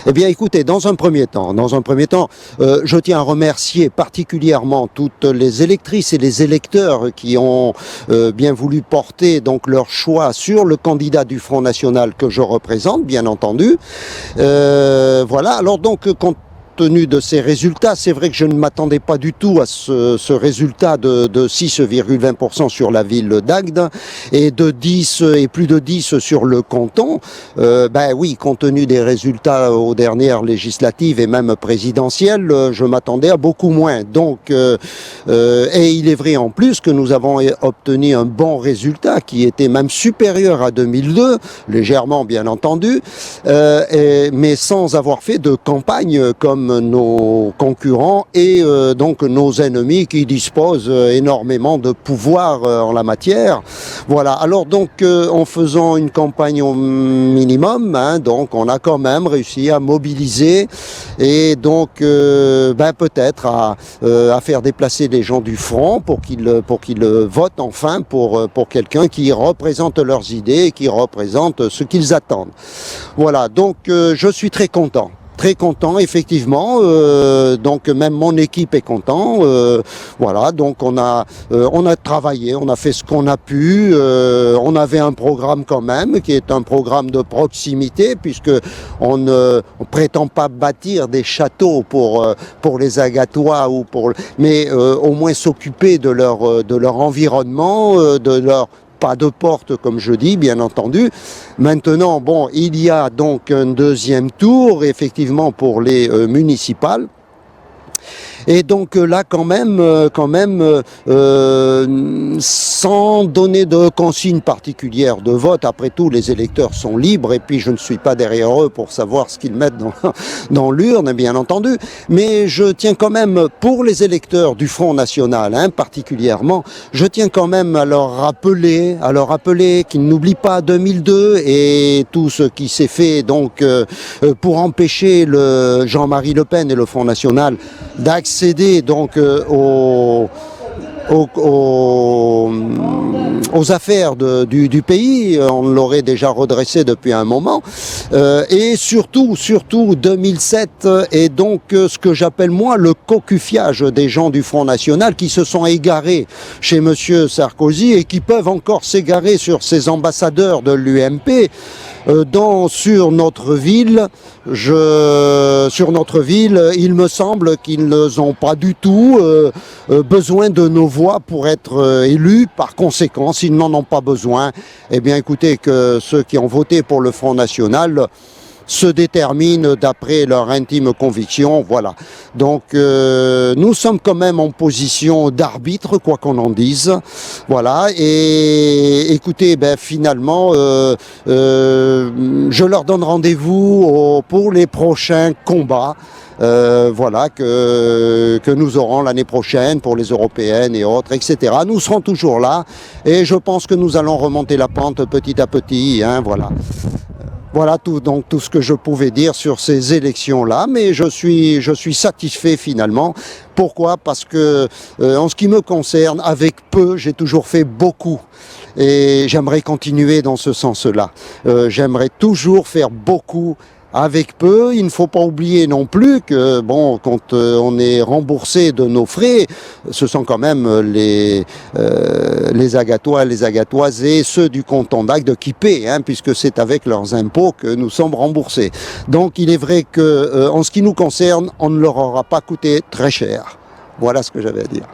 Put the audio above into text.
Eh bien, écoutez, dans un premier temps, je tiens à remercier particulièrement toutes les électrices et les électeurs qui ont bien voulu porter donc leur choix sur le candidat du Front National que je représente, bien entendu. Voilà. Alors donc, compte tenu de ces résultats, c'est vrai que je ne m'attendais pas du tout à ce résultat de 6,20% sur la ville d'Agde et de 10 et plus de 10 sur le canton. Ben oui, compte tenu des résultats aux dernières législatives et même présidentielles, je m'attendais à beaucoup moins. Donc, et il est vrai en plus que nous avons obtenu un bon résultat qui était même supérieur à 2002, légèrement bien entendu, mais sans avoir fait de campagne comme nos concurrents et donc nos ennemis qui disposent énormément de pouvoir en la matière. Voilà. Alors donc en faisant une campagne au minimum, donc on a quand même réussi à mobiliser et donc peut-être à faire déplacer les gens du front pour qu'ils votent enfin pour quelqu'un qui représente leurs idées et qui représente ce qu'ils attendent. Voilà. Donc je suis très content. Très content, effectivement. Donc même mon équipe est content. Voilà. Donc on a travaillé, on a fait ce qu'on a pu. On avait un programme quand même qui est un programme de proximité puisque on ne prétend pas bâtir des châteaux pour les Agatois mais au moins s'occuper de leur environnement, de leur pas de porte, comme je dis, bien entendu. Maintenant, bon, il y a donc un deuxième tour, effectivement, pour les municipales. Et donc là, quand même, sans donner de consigne particulière de vote, après tout, les électeurs sont libres, et puis je ne suis pas derrière eux pour savoir ce qu'ils mettent dans l'urne, bien entendu, mais je tiens quand même, pour les électeurs du Front National, particulièrement, je tiens quand même à leur rappeler qu'ils n'oublient pas 2002 et tout ce qui s'est fait donc pour empêcher Jean-Marie Le Pen et le Front National d'accéder donc aux affaires du pays. On l'aurait déjà redressé depuis un moment. Et surtout 2007 est donc ce que j'appelle moi le cocufiage des gens du Front National qui se sont égarés chez Monsieur Sarkozy et qui peuvent encore s'égarer sur ces ambassadeurs de l'UMP. Sur notre ville, il me semble qu'ils n'ont pas du tout besoin de nos voix pour être élus. Par conséquent, s'ils n'en ont pas besoin, eh bien écoutez, que ceux qui ont voté pour le Front National se déterminent d'après leur intime conviction, voilà. Donc nous sommes quand même en position d'arbitre, quoi qu'on en dise, voilà. Et écoutez, finalement, je leur donne rendez-vous pour les prochains combats. Voilà, que nous aurons l'année prochaine pour les européennes et autres, etc. Nous serons toujours là et je pense que nous allons remonter la pente petit à petit, voilà. Voilà tout ce que je pouvais dire sur ces élections-là, mais je suis satisfait finalement. Pourquoi ? Parce que en ce qui me concerne, avec peu, j'ai toujours fait beaucoup. Et j'aimerais continuer dans ce sens-là. J'aimerais toujours faire beaucoup avec peu. Il ne faut pas oublier non plus que, bon, quand on est remboursé de nos frais, ce sont quand même les Agatois, les Agatoises et ceux du canton d'Agde qui paient, puisque c'est avec leurs impôts que nous sommes remboursés. Donc il est vrai que, en ce qui nous concerne, on ne leur aura pas coûté très cher. Voilà ce que j'avais à dire.